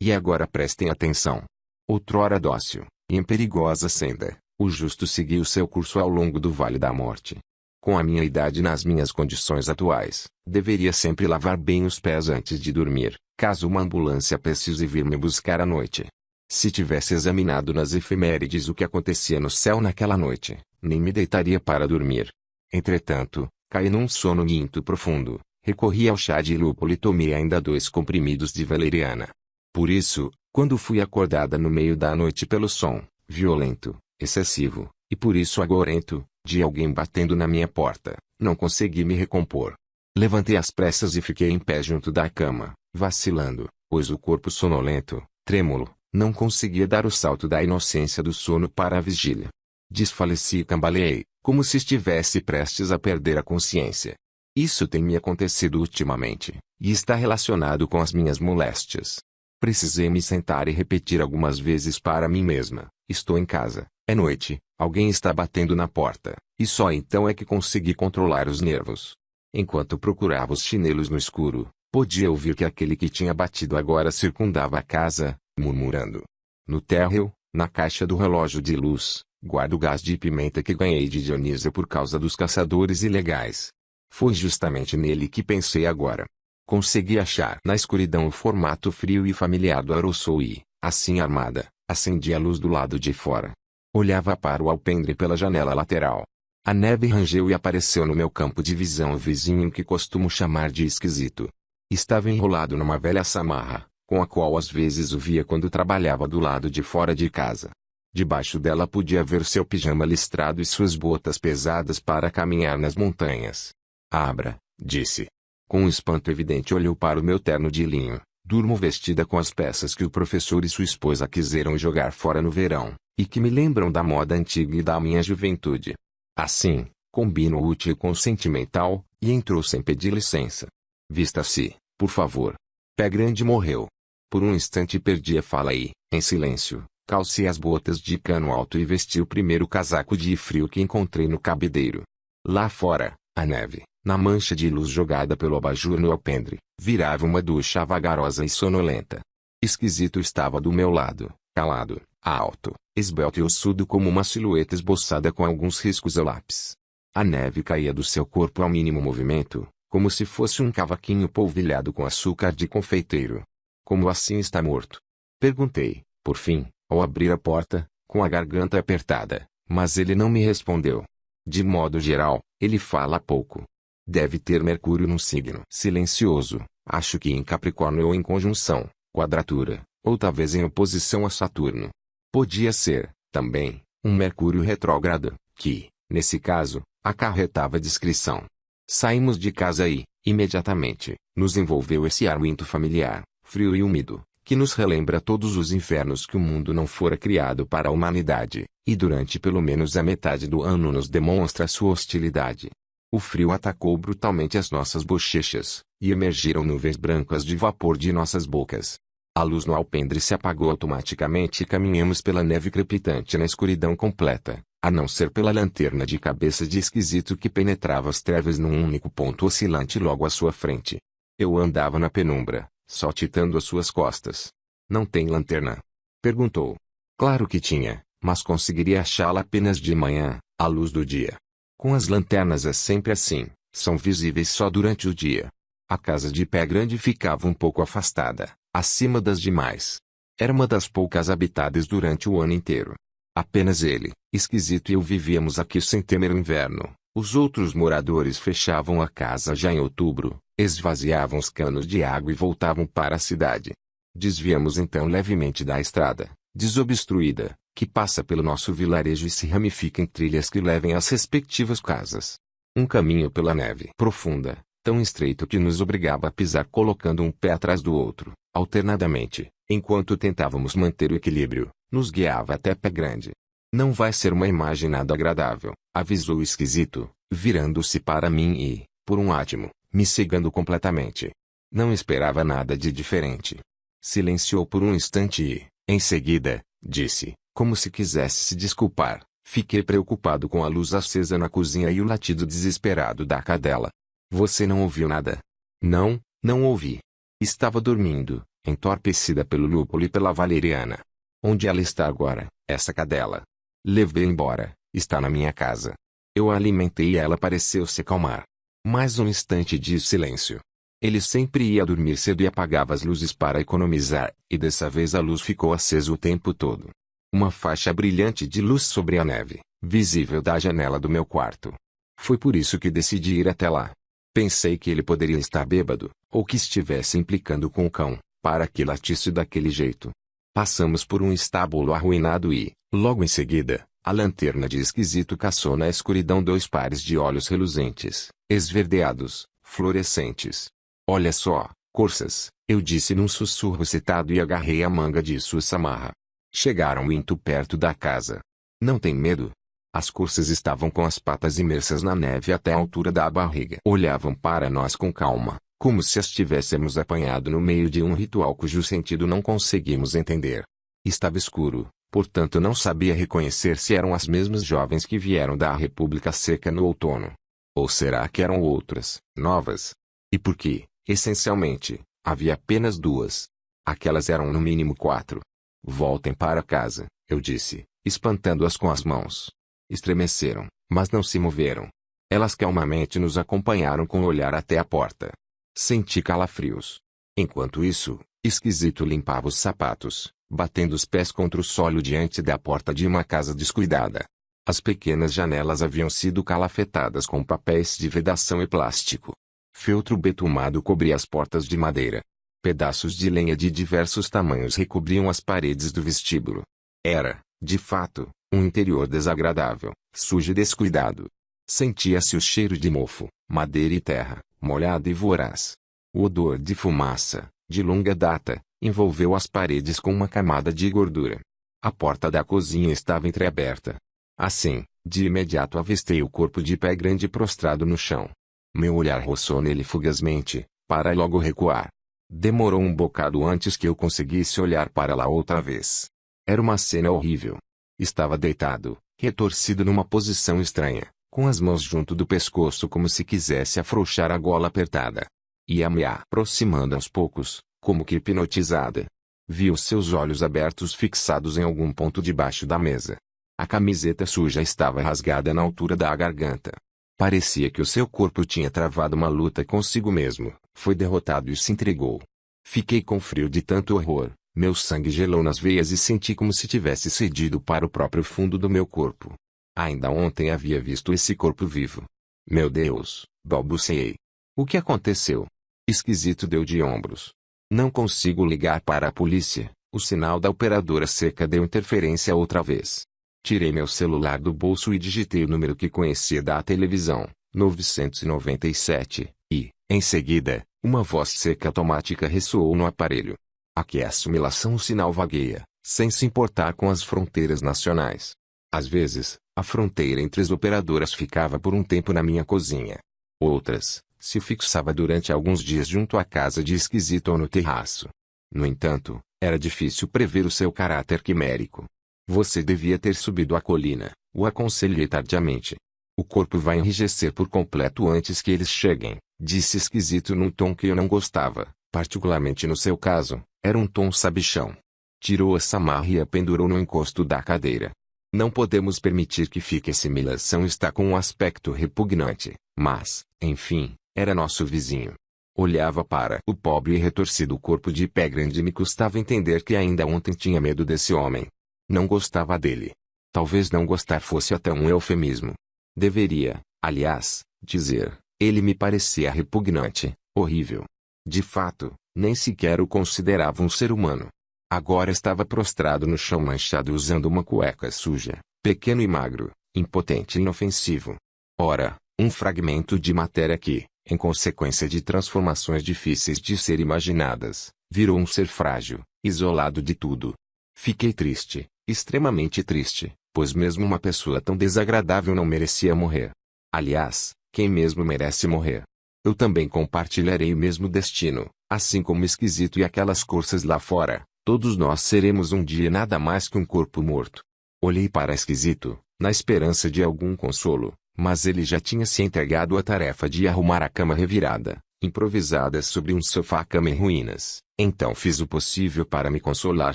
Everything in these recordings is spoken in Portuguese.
E agora prestem atenção. Outrora dócil, e em perigosa senda, o justo seguiu seu curso ao longo do vale da morte. Com a minha idade e nas minhas condições atuais, deveria sempre lavar bem os pés antes de dormir, caso uma ambulância precise vir me buscar à noite. Se tivesse examinado nas efemérides o que acontecia no céu naquela noite, nem me deitaria para dormir. Entretanto, caí num sono muito profundo, recorri ao chá de lúpulo e tomei ainda 2 comprimidos de valeriana. Por isso, quando fui acordada no meio da noite pelo som, violento, excessivo, e por isso agorento, de alguém batendo na minha porta, não consegui me recompor. Levantei às pressas e fiquei em pé junto da cama, vacilando, pois o corpo sonolento, trêmulo, não conseguia dar o salto da inocência do sono para a vigília. Desfaleci e cambaleei, como se estivesse prestes a perder a consciência. Isso tem me acontecido ultimamente, e está relacionado com as minhas moléstias. Precisei me sentar e repetir algumas vezes para mim mesma: estou em casa, é noite, alguém está batendo na porta, e só então é que consegui controlar os nervos. Enquanto procurava os chinelos no escuro, podia ouvir que aquele que tinha batido agora circundava a casa, murmurando. No térreo, na caixa do relógio de luz, guardo o gás de pimenta que ganhei de Dionísio por causa dos caçadores ilegais. Foi justamente nele que pensei agora. Consegui achar na escuridão o formato frio e familiar do aerossol e, assim armada, acendi a luz do lado de fora. Olhava para o alpendre pela janela lateral. A neve rangeu e apareceu no meu campo de visão o vizinho que costumo chamar de esquisito. Estava enrolado numa velha samarra, com a qual às vezes o via quando trabalhava do lado de fora de casa. Debaixo dela podia ver seu pijama listrado e suas botas pesadas para caminhar nas montanhas. Abra, disse. Com um espanto evidente olhou para o meu terno de linho. Durmo vestida com as peças que o professor e sua esposa quiseram jogar fora no verão, e que me lembram da moda antiga e da minha juventude. Assim, combino o útil com o sentimental, e entrou sem pedir licença. Vista-se, por favor. Pé Grande morreu. Por um instante perdi a fala e, em silêncio, calcei as botas de cano alto e vesti o primeiro casaco de frio que encontrei no cabideiro. Lá fora, a neve, na mancha de luz jogada pelo abajur no alpendre, virava uma ducha vagarosa e sonolenta. Esquisito estava do meu lado, calado, alto, esbelto e ossudo como uma silhueta esboçada com alguns riscos a lápis. A neve caía do seu corpo ao mínimo movimento, como se fosse um cavaquinho polvilhado com açúcar de confeiteiro. Como assim está morto? Perguntei, por fim, ao abrir a porta, com a garganta apertada, mas ele não me respondeu. De modo geral, ele fala pouco. Deve ter Mercúrio num signo silencioso, acho que em Capricórnio ou em conjunção, quadratura, ou talvez em oposição a Saturno. Podia ser, também, um Mercúrio retrógrado, que, nesse caso, acarretava discrição. Saímos de casa e, imediatamente, nos envolveu esse ar muito familiar, frio e úmido, que nos relembra todos os infernos que o mundo não fora criado para a humanidade, e durante pelo menos a metade do ano nos demonstra sua hostilidade. O frio atacou brutalmente as nossas bochechas, e emergiram nuvens brancas de vapor de nossas bocas. A luz no alpendre se apagou automaticamente e caminhamos pela neve crepitante na escuridão completa, a não ser pela lanterna de cabeça de esquisito que penetrava as trevas num único ponto oscilante logo à sua frente. Eu andava na penumbra, saltitando às suas costas. Não tem lanterna? Perguntou. Claro que tinha, mas conseguiria achá-la apenas de manhã, à luz do dia. Com as lanternas é sempre assim, são visíveis só durante o dia. A casa de Pé Grande ficava um pouco afastada, acima das demais. Era uma das poucas habitadas durante o ano inteiro. Apenas ele, esquisito e eu vivíamos aqui sem temer o inverno. Os outros moradores fechavam a casa já em outubro, esvaziavam os canos de água e voltavam para a cidade. Desviamos então levemente da estrada, desobstruída, que passa pelo nosso vilarejo e se ramifica em trilhas que levem às respectivas casas. Um caminho pela neve profunda, tão estreito que nos obrigava a pisar colocando um pé atrás do outro, alternadamente, enquanto tentávamos manter o equilíbrio, nos guiava até Pé Grande. Não vai ser uma imagem nada agradável, avisou o esquisito, virando-se para mim e, por um átimo, me cegando completamente. Não esperava nada de diferente. Silenciou por um instante e, em seguida, disse, como se quisesse se desculpar: fiquei preocupado com a luz acesa na cozinha e o latido desesperado da cadela. Você não ouviu nada? Não, não ouvi. Estava dormindo, entorpecida pelo lúpulo e pela valeriana. Onde ela está agora, essa cadela? Levei embora, está na minha casa. Eu a alimentei e ela pareceu se acalmar. Mais um instante de silêncio. Ele sempre ia dormir cedo e apagava as luzes para economizar, e dessa vez a luz ficou acesa o tempo todo. Uma faixa brilhante de luz sobre a neve, visível da janela do meu quarto. Foi por isso que decidi ir até lá. Pensei que ele poderia estar bêbado, ou que estivesse implicando com o cão, para que latisse daquele jeito. Passamos por um estábulo arruinado e, logo em seguida, a lanterna de esquisito caçou na escuridão 2 pares de olhos reluzentes, esverdeados, fluorescentes. Olha só, Corças, eu disse num sussurro excitado e agarrei a manga de sua samarra. Chegaram muito perto da casa. Não tem medo? As Corças estavam com as patas imersas na neve até a altura da barriga. Olhavam para nós com calma, como se as tivéssemos apanhado no meio de um ritual cujo sentido não conseguimos entender. Estava escuro, portanto não sabia reconhecer se eram as mesmas jovens que vieram da República Seca no outono. Ou será que eram outras, novas? E por quê? Essencialmente, havia apenas 2. Aquelas eram no mínimo 4. Voltem para casa, eu disse, espantando-as com as mãos. Estremeceram, mas não se moveram. Elas calmamente nos acompanharam com o olhar até a porta. Senti calafrios. Enquanto isso, Esquisito limpava os sapatos, batendo os pés contra o solo diante da porta de uma casa descuidada. As pequenas janelas haviam sido calafetadas com papéis de vedação e plástico. Feltro betumado cobria as portas de madeira. Pedaços de lenha de diversos tamanhos recobriam as paredes do vestíbulo. Era, de fato, um interior desagradável, sujo e descuidado. Sentia-se o cheiro de mofo, madeira e terra, molhada e voraz. O odor de fumaça, de longa data, envolveu as paredes com uma camada de gordura. A porta da cozinha estava entreaberta. Assim, de imediato avistei o corpo de pé grande prostrado no chão. Meu olhar roçou nele fugazmente, para logo recuar. Demorou um bocado antes que eu conseguisse olhar para lá outra vez. Era uma cena horrível. Estava deitado, retorcido numa posição estranha, com as mãos junto do pescoço como se quisesse afrouxar a gola apertada. Ia me aproximando aos poucos, como que hipnotizada. Vi os seus olhos abertos fixados em algum ponto debaixo da mesa. A camiseta suja estava rasgada na altura da garganta. Parecia que o seu corpo tinha travado uma luta consigo mesmo, foi derrotado e se entregou. Fiquei com frio de tanto horror, meu sangue gelou nas veias e senti como se tivesse cedido para o próprio fundo do meu corpo. Ainda ontem havia visto esse corpo vivo. Meu Deus, balbuciei. O que aconteceu? Esquisito deu de ombros. Não consigo ligar para a polícia, o sinal da operadora seca deu interferência outra vez. Tirei meu celular do bolso e digitei o número que conhecia da televisão, 997, e, em seguida, uma voz seca automática ressoou no aparelho. Aqui é assimilação. O sinal vagueia, sem se importar com as fronteiras nacionais. Às vezes, a fronteira entre as operadoras ficava por um tempo na minha cozinha. Outras, se fixava durante alguns dias junto à casa de Esquisito ou no terraço. No entanto, era difícil prever o seu caráter quimérico. Você devia ter subido a colina, o aconselhei tardiamente. O corpo vai enrijecer por completo antes que eles cheguem, disse Esquisito num tom que eu não gostava, particularmente no seu caso, era um tom sabichão. Tirou a samarra e a pendurou no encosto da cadeira. Não podemos permitir que fique. Essa simulação está com um aspecto repugnante, mas, enfim, era nosso vizinho. Olhava para o pobre e retorcido corpo de pé grande e me custava entender que ainda ontem tinha medo desse homem. Não gostava dele. Talvez não gostar fosse até um eufemismo. Deveria, aliás, dizer, ele me parecia repugnante, horrível. De fato, nem sequer o considerava um ser humano. Agora estava prostrado no chão manchado usando uma cueca suja, pequeno e magro, impotente e inofensivo. Ora, um fragmento de matéria que, em consequência de transformações difíceis de ser imaginadas, virou um ser frágil, isolado de tudo. Fiquei triste, extremamente triste, pois mesmo uma pessoa tão desagradável não merecia morrer. Aliás, quem mesmo merece morrer? Eu também compartilharei o mesmo destino, assim como Esquisito e aquelas corças lá fora. Todos nós seremos um dia nada mais que um corpo morto. Olhei para Esquisito, na esperança de algum consolo, mas ele já tinha se entregado à tarefa de arrumar a cama revirada, improvisadas sobre um sofá-cama em ruínas. Então fiz o possível para me consolar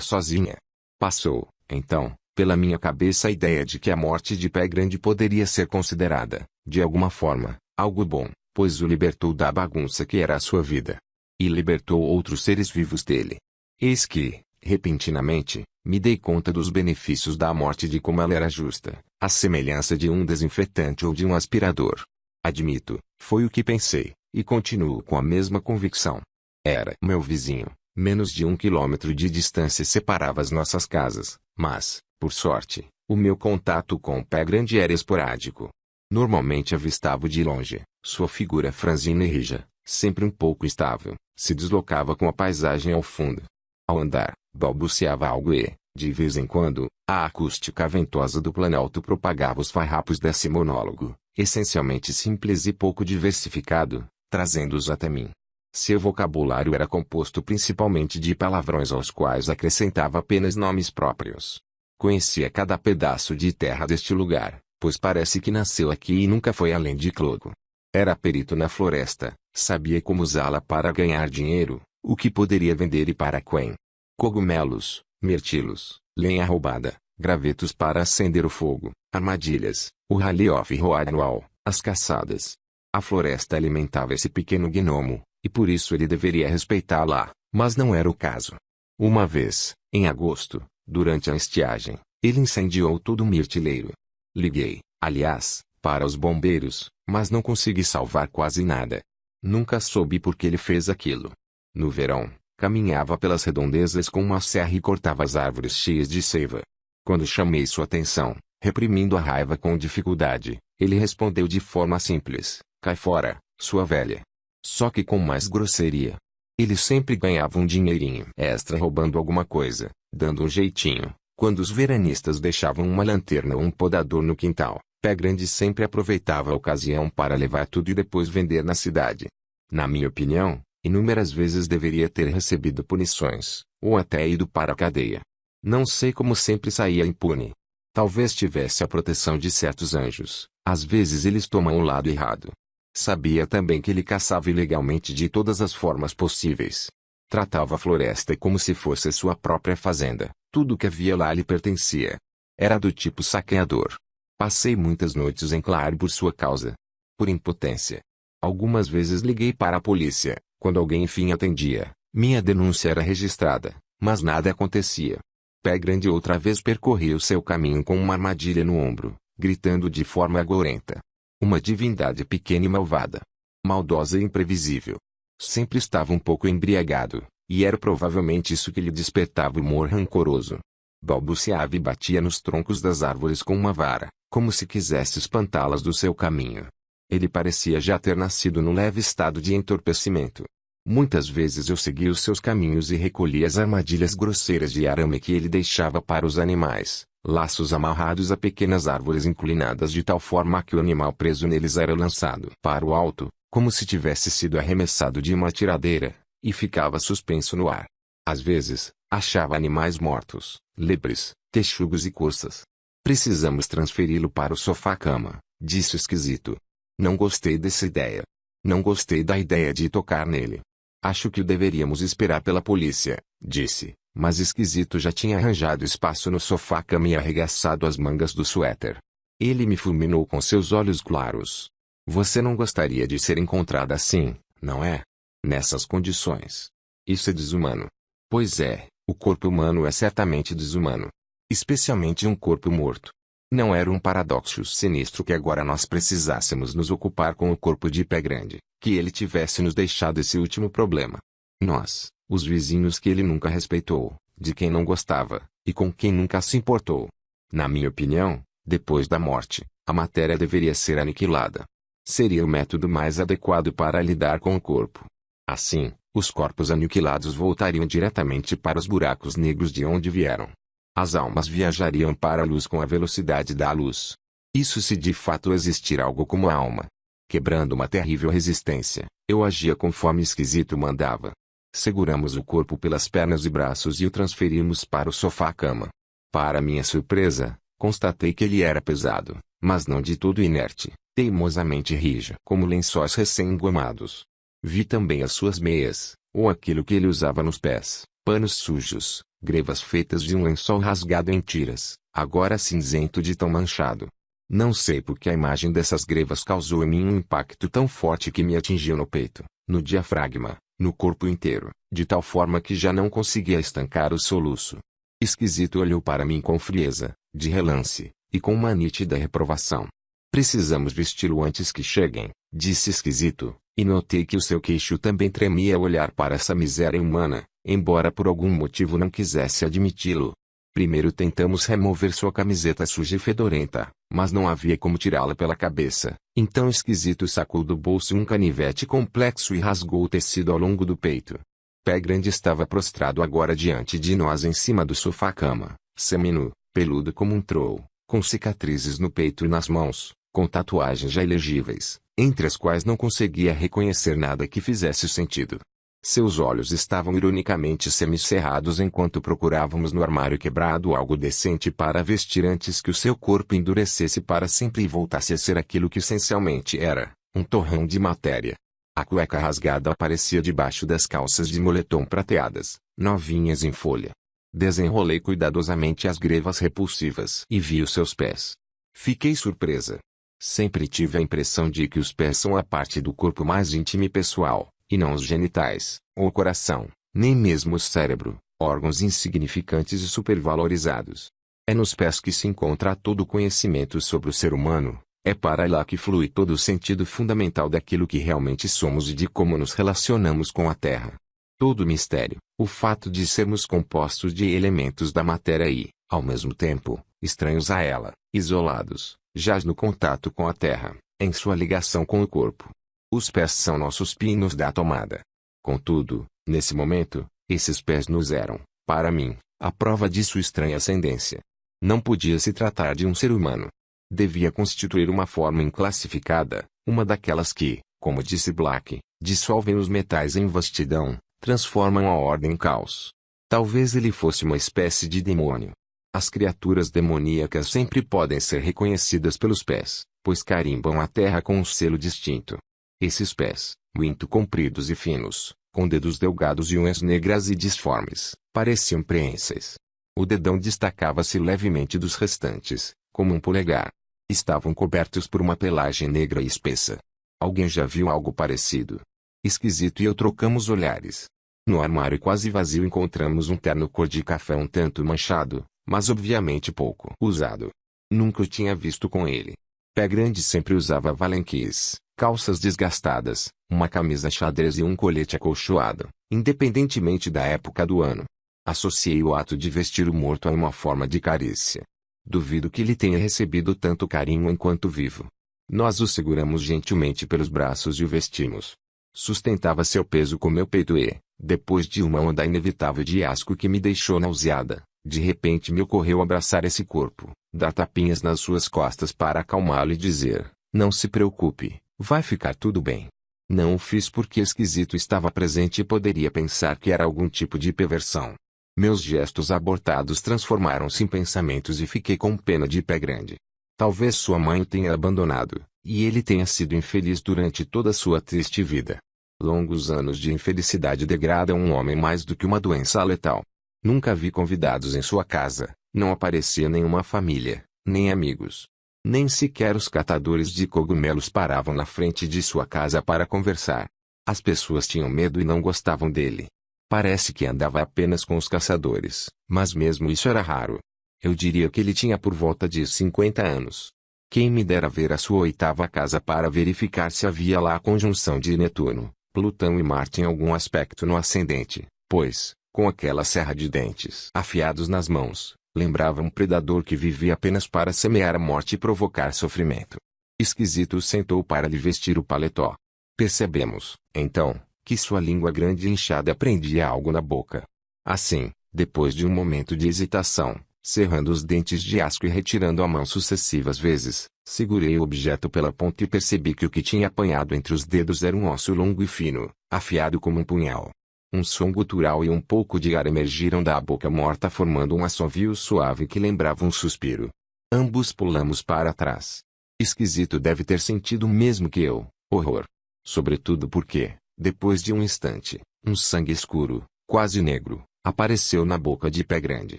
sozinha. Passou, então, pela minha cabeça a ideia de que a morte de Pé Grande poderia ser considerada, de alguma forma, algo bom, pois o libertou da bagunça que era a sua vida. E libertou outros seres vivos dele. Eis que, repentinamente, me dei conta dos benefícios da morte e de como ela era justa, à semelhança de um desinfetante ou de um aspirador. Admito, foi o que pensei, e continuo com a mesma convicção. Era meu vizinho, menos de 1 quilômetro de distância separava as nossas casas, mas, por sorte, o meu contato com o Pé Grande era esporádico. Normalmente avistava-o de longe, sua figura franzina e rija, sempre um pouco instável, se deslocava com a paisagem ao fundo. Ao andar, balbuciava algo e, de vez em quando, a acústica ventosa do planalto propagava os farrapos desse monólogo, essencialmente simples e pouco diversificado, trazendo-os até mim. Seu vocabulário era composto principalmente de palavrões aos quais acrescentava apenas nomes próprios. Conhecia cada pedaço de terra deste lugar, pois parece que nasceu aqui e nunca foi além de Clogo. Era perito na floresta, sabia como usá-la para ganhar dinheiro, o que poderia vender e para quem. Cogumelos, mirtilos, lenha roubada, gravetos para acender o fogo, armadilhas, o rally-off anual, as caçadas. A floresta alimentava esse pequeno gnomo, e por isso ele deveria respeitá-la, mas não era o caso. Uma vez, em agosto, durante a estiagem, ele incendiou todo o mirtileiro. Liguei, aliás, para os bombeiros, mas não consegui salvar quase nada. Nunca soube por que ele fez aquilo. No verão, caminhava pelas redondezas com uma serra e cortava as árvores cheias de seiva. Quando chamei sua atenção, reprimindo a raiva com dificuldade, ele respondeu de forma simples: "Cai fora, sua velha." Só que com mais grosseria. Ele sempre ganhava um dinheirinho extra roubando alguma coisa, dando um jeitinho. Quando os veranistas deixavam uma lanterna ou um podador no quintal, Pé Grande sempre aproveitava a ocasião para levar tudo e depois vender na cidade. Na minha opinião, inúmeras vezes deveria ter recebido punições, ou até ido para a cadeia. Não sei como sempre saía impune. Talvez tivesse a proteção de certos anjos, às vezes eles tomam o lado errado. Sabia também que ele caçava ilegalmente de todas as formas possíveis. Tratava a floresta como se fosse sua própria fazenda, tudo que havia lá lhe pertencia. Era do tipo saqueador. Passei muitas noites em claro por sua causa. Por impotência. Algumas vezes liguei para a polícia, quando alguém enfim atendia, minha denúncia era registrada, mas nada acontecia. Pé Grande outra vez percorria o seu caminho com uma armadilha no ombro, gritando de forma agorenta. Uma divindade pequena e malvada. Maldosa e imprevisível. Sempre estava um pouco embriagado, e era provavelmente isso que lhe despertava o humor rancoroso. Balbuciava e batia nos troncos das árvores com uma vara, como se quisesse espantá-las do seu caminho. Ele parecia já ter nascido no leve estado de entorpecimento. Muitas vezes eu seguia os seus caminhos e recolhia as armadilhas grosseiras de arame que ele deixava para os animais. Laços amarrados a pequenas árvores inclinadas de tal forma que o animal preso neles era lançado para o alto, como se tivesse sido arremessado de uma tiradeira, e ficava suspenso no ar. Às vezes, achava animais mortos, lebres, texugos e corças. "Precisamos transferi-lo para o sofá-cama", disse o esquisito. Não gostei dessa ideia. Não gostei da ideia de tocar nele. "Acho que o deveríamos esperar pela polícia", disse. Mas esquisito já tinha arranjado espaço no sofá-cama e arregaçado as mangas do suéter. Ele me fulminou com seus olhos claros. "Você não gostaria de ser encontrada assim, não é? Nessas condições. Isso é desumano." "Pois é, o corpo humano é certamente desumano. Especialmente um corpo morto." Não era um paradoxo sinistro que agora nós precisássemos nos ocupar com o corpo de Pé Grande, que ele tivesse nos deixado esse último problema. Nós, os vizinhos que ele nunca respeitou, de quem não gostava, e com quem nunca se importou. Na minha opinião, depois da morte, a matéria deveria ser aniquilada. Seria o método mais adequado para lidar com o corpo. Assim, os corpos aniquilados voltariam diretamente para os buracos negros de onde vieram. As almas viajariam para a luz com a velocidade da luz. Isso se de fato existir algo como a alma. Quebrando uma terrível resistência, eu agia conforme esquisito mandava. Seguramos o corpo pelas pernas e braços e o transferimos para o sofá-cama. Para minha surpresa, constatei que ele era pesado, mas não de todo inerte, teimosamente rijo como lençóis recém-engomados. Vi também as suas meias, ou aquilo que ele usava nos pés, panos sujos, grevas feitas de um lençol rasgado em tiras, agora cinzento de tão manchado. Não sei por que a imagem dessas grevas causou em mim um impacto tão forte que me atingiu no peito, no diafragma, no corpo inteiro, de tal forma que já não conseguia estancar o soluço. Esquisito olhou para mim com frieza, de relance, e com uma nítida reprovação. Precisamos vesti-lo antes que cheguem, disse Esquisito, e notei que o seu queixo também tremia ao olhar para essa miséria humana, embora por algum motivo não quisesse admiti-lo. Primeiro tentamos remover sua camiseta suja e fedorenta, mas não havia como tirá-la pela cabeça. Então Esquisito sacou do bolso um canivete complexo e rasgou o tecido ao longo do peito. Pé Grande estava prostrado agora diante de nós em cima do sofá-cama, seminu, peludo como um troll, com cicatrizes no peito e nas mãos, com tatuagens já ilegíveis, entre as quais não conseguia reconhecer nada que fizesse sentido. Seus olhos estavam ironicamente semicerrados enquanto procurávamos no armário quebrado algo decente para vestir antes que o seu corpo endurecesse para sempre e voltasse a ser aquilo que essencialmente era, um torrão de matéria. A cueca rasgada aparecia debaixo das calças de moletom prateadas, novinhas em folha. Desenrolei cuidadosamente as grevas repulsivas e vi os seus pés. Fiquei surpresa. Sempre tive a impressão de que os pés são a parte do corpo mais íntima e pessoal, e não os genitais, ou o coração, nem mesmo o cérebro, órgãos insignificantes e supervalorizados. É nos pés que se encontra todo o conhecimento sobre o ser humano, é para lá que flui todo o sentido fundamental daquilo que realmente somos e de como nos relacionamos com a Terra. Todo o mistério, o fato de sermos compostos de elementos da matéria e, ao mesmo tempo, estranhos a ela, isolados, jaz no contato com a Terra, em sua ligação com o corpo. Os pés são nossos pinos da tomada. Contudo, nesse momento, esses pés nos eram, para mim, a prova de sua estranha ascendência. Não podia se tratar de um ser humano. Devia constituir uma forma inclassificada, uma daquelas que, como disse Black, dissolvem os metais em vastidão, transformam a ordem em caos. Talvez ele fosse uma espécie de demônio. As criaturas demoníacas sempre podem ser reconhecidas pelos pés, pois carimbam a terra com um selo distinto. Esses pés, muito compridos e finos, com dedos delgados e unhas negras e disformes, pareciam preenses. O dedão destacava-se levemente dos restantes, como um polegar. Estavam cobertos por uma pelagem negra e espessa. Alguém já viu algo parecido? Esquisito e eu trocamos olhares. No armário quase vazio encontramos um terno cor de café um tanto manchado, mas obviamente pouco usado. Nunca o tinha visto com ele. Pé Grande sempre usava valenquis, calças desgastadas, uma camisa xadrez e um colete acolchoado, independentemente da época do ano. Associei o ato de vestir o morto a uma forma de carícia. Duvido que ele tenha recebido tanto carinho enquanto vivo. Nós o seguramos gentilmente pelos braços e o vestimos. Sustentava seu peso com meu peito e, depois de uma onda inevitável de asco que me deixou nauseada, de repente me ocorreu abraçar esse corpo, dar tapinhas nas suas costas para acalmá-lo e dizer, não se preocupe, vai ficar tudo bem. Não o fiz porque Esquisito estava presente e poderia pensar que era algum tipo de perversão. Meus gestos abortados transformaram-se em pensamentos e fiquei com pena de Pé Grande. Talvez sua mãe o tenha abandonado, e ele tenha sido infeliz durante toda sua triste vida. Longos anos de infelicidade degradam um homem mais do que uma doença letal. Nunca vi convidados em sua casa, não aparecia nenhuma família, nem amigos. Nem sequer os catadores de cogumelos paravam na frente de sua casa para conversar. As pessoas tinham medo e não gostavam dele. Parece que andava apenas com os caçadores, mas mesmo isso era raro. Eu diria que ele tinha por volta de 50 anos. Quem me dera ver a sua oitava casa para verificar se havia lá a conjunção de Netuno, Plutão e Marte em algum aspecto no ascendente, pois, com aquela serra de dentes afiados nas mãos, lembrava um predador que vivia apenas para semear a morte e provocar sofrimento. Esquisito sentou para lhe vestir o paletó. Percebemos, então, que sua língua grande e inchada prendia algo na boca. Assim, depois de um momento de hesitação, cerrando os dentes de asco e retirando a mão sucessivas vezes, segurei o objeto pela ponta e percebi que o que tinha apanhado entre os dedos era um osso longo e fino, afiado como um punhal. Um som gutural e um pouco de ar emergiram da boca morta formando um assovio suave que lembrava um suspiro. Ambos pulamos para trás. Esquisito deve ter sentido o mesmo que eu, horror. Sobretudo porque, Depois de um instante, um sangue escuro, quase negro, apareceu na boca de Pé Grande.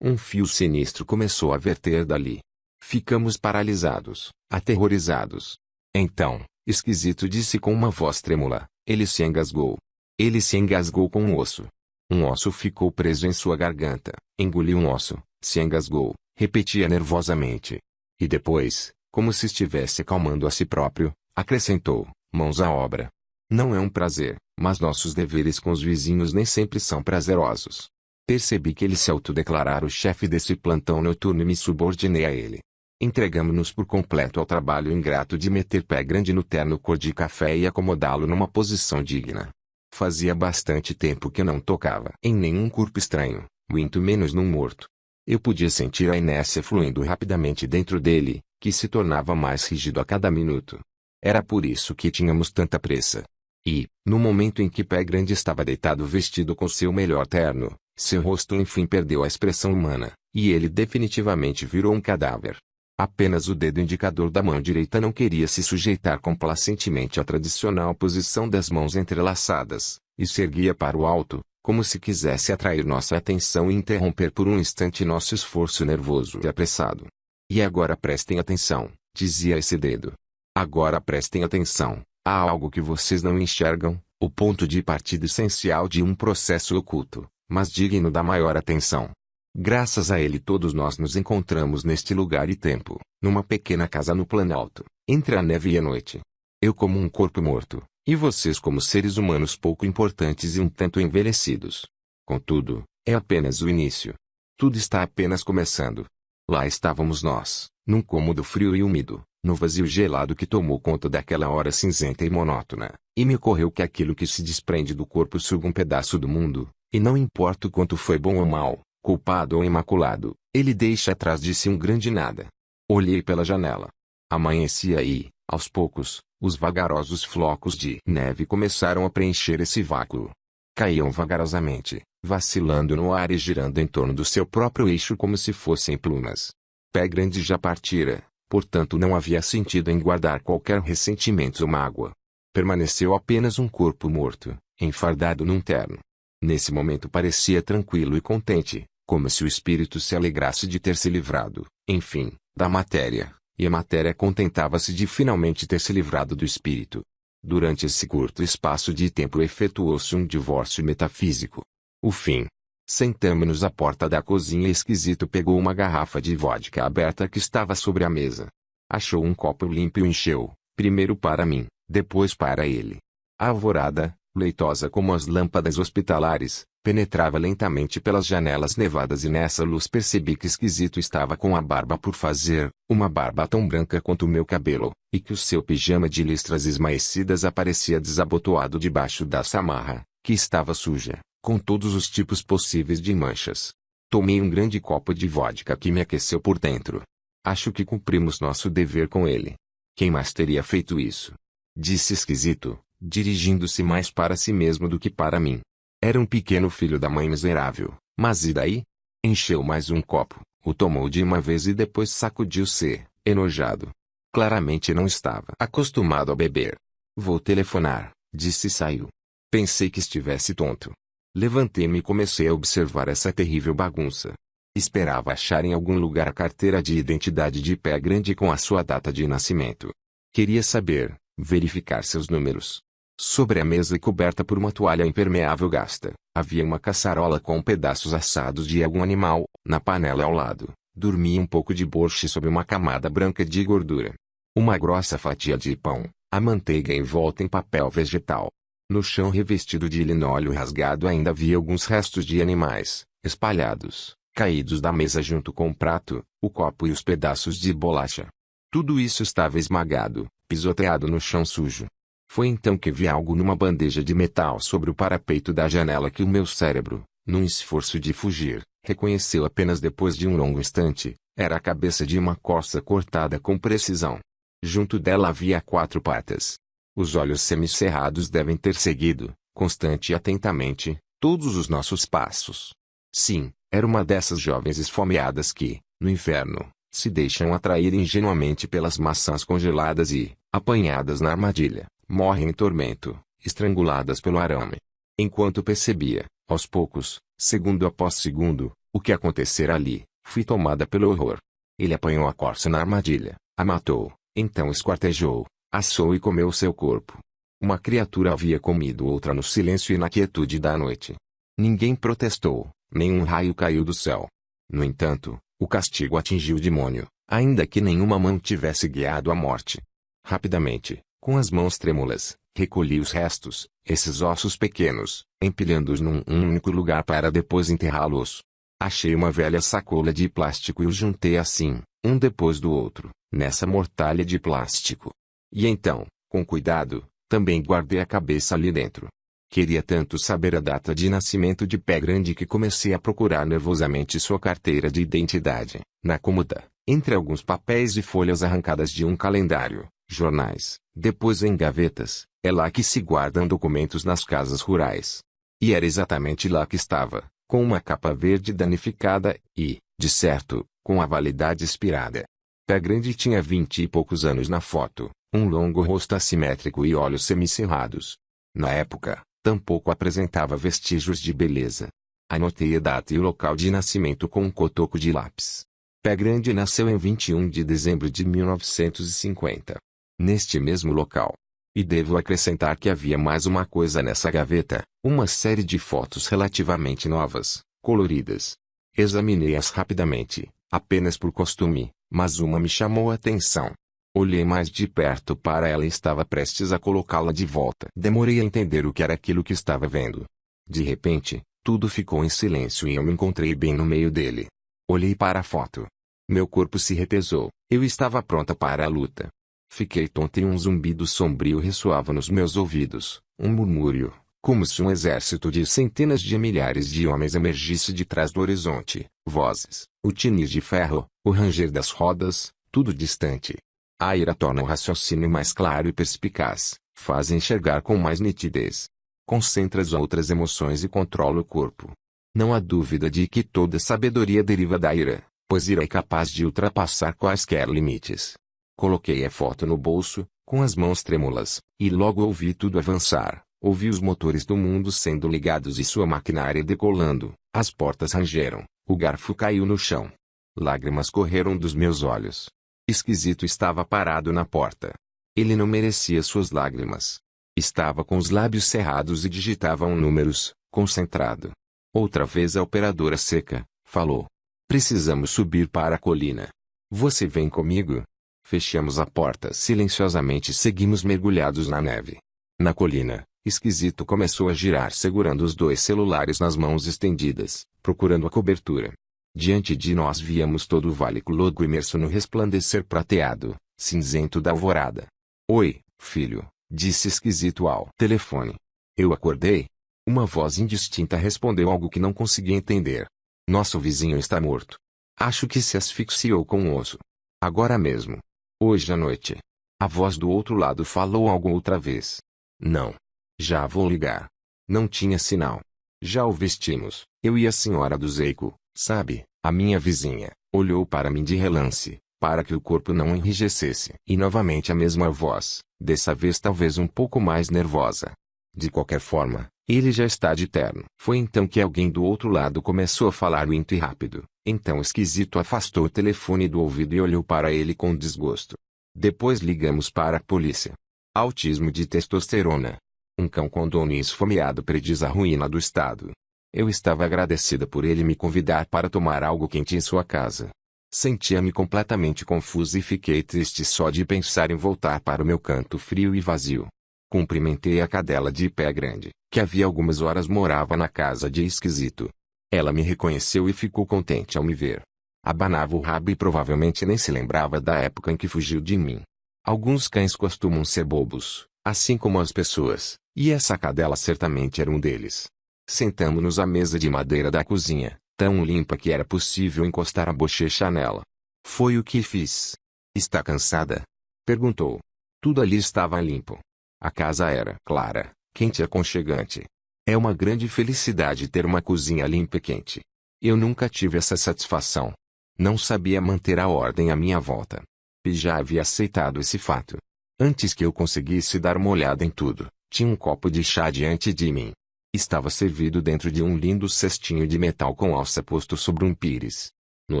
Um fio sinistro começou a verter dali. Ficamos paralisados, aterrorizados. Então, Esquisito disse com uma voz trêmula, ele se engasgou. Ele se engasgou com um osso. Um osso ficou preso em sua garganta, engoliu um osso, se engasgou, repetia nervosamente. E depois, como se estivesse acalmando a si próprio, acrescentou, mãos à obra. Não é um prazer, mas nossos deveres com os vizinhos nem sempre são prazerosos. Percebi que ele se autodeclarara o chefe desse plantão noturno e me subordinei a ele. Entregamo-nos por completo ao trabalho ingrato de meter Pé Grande no terno cor de café e acomodá-lo numa posição digna. Fazia bastante tempo que não tocava em nenhum corpo estranho, muito menos num morto. Eu podia sentir a inércia fluindo rapidamente dentro dele, que se tornava mais rígido a cada minuto. Era por isso que tínhamos tanta pressa. E, no momento em que Pé Grande estava deitado vestido com seu melhor terno, seu rosto enfim perdeu a expressão humana, e ele definitivamente virou um cadáver. Apenas o dedo indicador da mão direita não queria se sujeitar complacentemente à tradicional posição das mãos entrelaçadas, e se erguia para o alto, como se quisesse atrair nossa atenção e interromper por um instante nosso esforço nervoso e apressado. E agora prestem atenção, dizia esse dedo. Agora prestem atenção, há algo que vocês não enxergam, o ponto de partida essencial de um processo oculto, mas digno da maior atenção. Graças a ele todos nós nos encontramos neste lugar e tempo, numa pequena casa no Planalto, entre a neve e a noite. Eu como um corpo morto, e vocês como seres humanos pouco importantes e um tanto envelhecidos. Contudo, é apenas o início. Tudo está apenas começando. Lá estávamos nós, num cômodo frio e úmido, no vazio gelado que tomou conta daquela hora cinzenta e monótona, e me ocorreu que aquilo que se desprende do corpo suga um pedaço do mundo, e não importa o quanto foi bom ou mal, culpado ou imaculado, ele deixa atrás de si um grande nada. Olhei pela janela. Amanhecia e, aos poucos, os vagarosos flocos de neve começaram a preencher esse vácuo. Caíam vagarosamente, vacilando no ar e girando em torno do seu próprio eixo como se fossem plumas. Pé Grande já partira, portanto não havia sentido em guardar qualquer ressentimento ou mágoa. Permaneceu apenas um corpo morto, enfardado num terno. Nesse momento parecia tranquilo e contente, como se o espírito se alegrasse de ter se livrado, enfim, da matéria, e a matéria contentava-se de finalmente ter se livrado do espírito. Durante esse curto espaço de tempo efetuou-se um divórcio metafísico. O fim. Sentamo-nos à porta da cozinha e Esquisito pegou uma garrafa de vodka aberta que estava sobre a mesa. Achou um copo limpo e o encheu, primeiro para mim, depois para ele. A alvorada, leitosa como as lâmpadas hospitalares, penetrava lentamente pelas janelas nevadas e nessa luz percebi que Esquisito estava com a barba por fazer, uma barba tão branca quanto o meu cabelo, e que o seu pijama de listras esmaecidas aparecia desabotoado debaixo da samarra, que estava suja, com todos os tipos possíveis de manchas. Tomei um grande copo de vodka que me aqueceu por dentro. Acho que cumprimos nosso dever com ele. Quem mais teria feito isso? Disse Esquisito, dirigindo-se mais para si mesmo do que para mim. Era um pequeno filho da mãe miserável, mas e daí? Encheu mais um copo, o tomou de uma vez e depois sacudiu-se, enojado. Claramente não estava acostumado a beber. Vou telefonar, disse e saiu. Pensei que estivesse tonto. Levantei-me e comecei a observar essa terrível bagunça. Esperava achar em algum lugar a carteira de identidade de Pé Grande com a sua data de nascimento. Queria saber, verificar seus números. Sobre a mesa coberta por uma toalha impermeável gasta, havia uma caçarola com pedaços assados de algum animal, na panela ao lado, dormia um pouco de borche sob uma camada branca de gordura. Uma grossa fatia de pão, a manteiga envolta em papel vegetal. No chão revestido de linóleo rasgado ainda havia alguns restos de animais, espalhados, caídos da mesa junto com o prato, o copo e os pedaços de bolacha. Tudo isso estava esmagado, pisoteado no chão sujo. Foi então que vi algo numa bandeja de metal sobre o parapeito da janela que o meu cérebro, num esforço de fugir, reconheceu apenas depois de um longo instante. Era a cabeça de uma corça cortada com precisão. Junto dela havia 4 patas. Os olhos semicerrados devem ter seguido, constante e atentamente, todos os nossos passos. Sim, era uma dessas jovens esfomeadas que, no inverno, se deixam atrair ingenuamente pelas maçãs congeladas e, apanhadas na armadilha, morrem em tormento, estranguladas pelo arame. Enquanto percebia, aos poucos, segundo após segundo, o que acontecera ali, fui tomada pelo horror. Ele apanhou a corça na armadilha, a matou, então esquartejou, assou e comeu seu corpo. Uma criatura havia comido outra no silêncio e na quietude da noite. Ninguém protestou, nenhum raio caiu do céu. No entanto, o castigo atingiu o demônio, ainda que nenhuma mão tivesse guiado a morte. Rapidamente, com as mãos trêmulas, recolhi os restos, esses ossos pequenos, empilhando-os num único lugar para depois enterrá-los. Achei uma velha sacola de plástico e os juntei assim, um depois do outro, nessa mortalha de plástico. E então, com cuidado, também guardei a cabeça ali dentro. Queria tanto saber a data de nascimento de Pé Grande que comecei a procurar nervosamente sua carteira de identidade, na cômoda, entre alguns papéis e folhas arrancadas de um calendário, jornais, depois em gavetas. É lá que se guardam documentos nas casas rurais. E era exatamente lá que estava, com uma capa verde danificada e, de certo, com a validade expirada. Pé Grande tinha 20 e poucos anos na foto, um longo rosto assimétrico e olhos semicerrados. Na época, tampouco apresentava vestígios de beleza. Anotei a data e o local de nascimento com um cotoco de lápis. Pé Grande nasceu em 21 de dezembro de 1950. Neste mesmo local. E devo acrescentar que havia mais uma coisa nessa gaveta, uma série de fotos relativamente novas, coloridas. Examinei-as rapidamente, apenas por costume, mas uma me chamou a atenção. Olhei mais de perto para ela e estava prestes a colocá-la de volta. Demorei a entender o que era aquilo que estava vendo. De repente, tudo ficou em silêncio e eu me encontrei bem no meio dele. Olhei para a foto. Meu corpo se retesou, eu estava pronta para a luta. Fiquei tonta e um zumbido sombrio ressoava nos meus ouvidos, um murmúrio, como se um exército de centenas de milhares de homens emergisse de trás do horizonte, vozes, o tinir de ferro, o ranger das rodas, tudo distante. A ira torna o raciocínio mais claro e perspicaz, faz enxergar com mais nitidez. Concentra as outras emoções e controla o corpo. Não há dúvida de que toda sabedoria deriva da ira, pois ira é capaz de ultrapassar quaisquer limites. Coloquei a foto no bolso, com as mãos trêmulas, e logo ouvi tudo avançar. Ouvi os motores do mundo sendo ligados e sua maquinária decolando, as portas rangeram, o garfo caiu no chão. Lágrimas correram dos meus olhos. Esquisito estava parado na porta. Ele não merecia suas lágrimas. Estava com os lábios cerrados e digitava números, concentrado. Outra vez a operadora seca, falou. Precisamos subir para a colina. Você vem comigo? Fechamos a porta silenciosamente e seguimos mergulhados na neve. Na colina, Esquisito começou a girar segurando os dois celulares nas mãos estendidas, procurando a cobertura. Diante de nós víamos todo o vale logo imerso no resplandecer prateado, cinzento da alvorada. Oi, filho, disse Esquisito ao telefone. Eu acordei? Uma voz indistinta respondeu algo que não conseguia entender. Nosso vizinho está morto. Acho que se asfixiou com um osso. Agora mesmo. Hoje à noite. A voz do outro lado falou algo outra vez. Não. Já vou ligar. Não tinha sinal. Já o vestimos, eu e a senhora do Zeico, sabe, a minha vizinha, olhou para mim de relance, para que o corpo não enrijecesse. E novamente a mesma voz, dessa vez talvez um pouco mais nervosa. De qualquer forma, ele já está de terno. Foi então que alguém do outro lado começou a falar lento e rápido. Então Esquisito afastou o telefone do ouvido e olhou para ele com desgosto. Depois ligamos para a polícia. Autismo de testosterona. Um cão com dono esfomeado prediz a ruína do estado. Eu estava agradecida por ele me convidar para tomar algo quente em sua casa. Sentia-me completamente confusa e fiquei triste só de pensar em voltar para o meu canto frio e vazio. Cumprimentei a cadela de Pé Grande, que havia algumas horas morava na casa de Esquisito. Ela me reconheceu e ficou contente ao me ver. Abanava o rabo e provavelmente nem se lembrava da época em que fugiu de mim. Alguns cães costumam ser bobos, assim como as pessoas, e essa cadela certamente era um deles. Sentamo-nos à mesa de madeira da cozinha, tão limpa que era possível encostar a bochecha nela. Foi o que fiz. Está cansada? Perguntou. Tudo ali estava limpo. A casa era clara, quente e aconchegante. É uma grande felicidade ter uma cozinha limpa e quente. Eu nunca tive essa satisfação. Não sabia manter a ordem à minha volta. E já havia aceitado esse fato. Antes que eu conseguisse dar uma olhada em tudo, Tinha um copo de chá diante de mim. Estava servido dentro de um lindo cestinho de metal com alça posto sobre um pires. No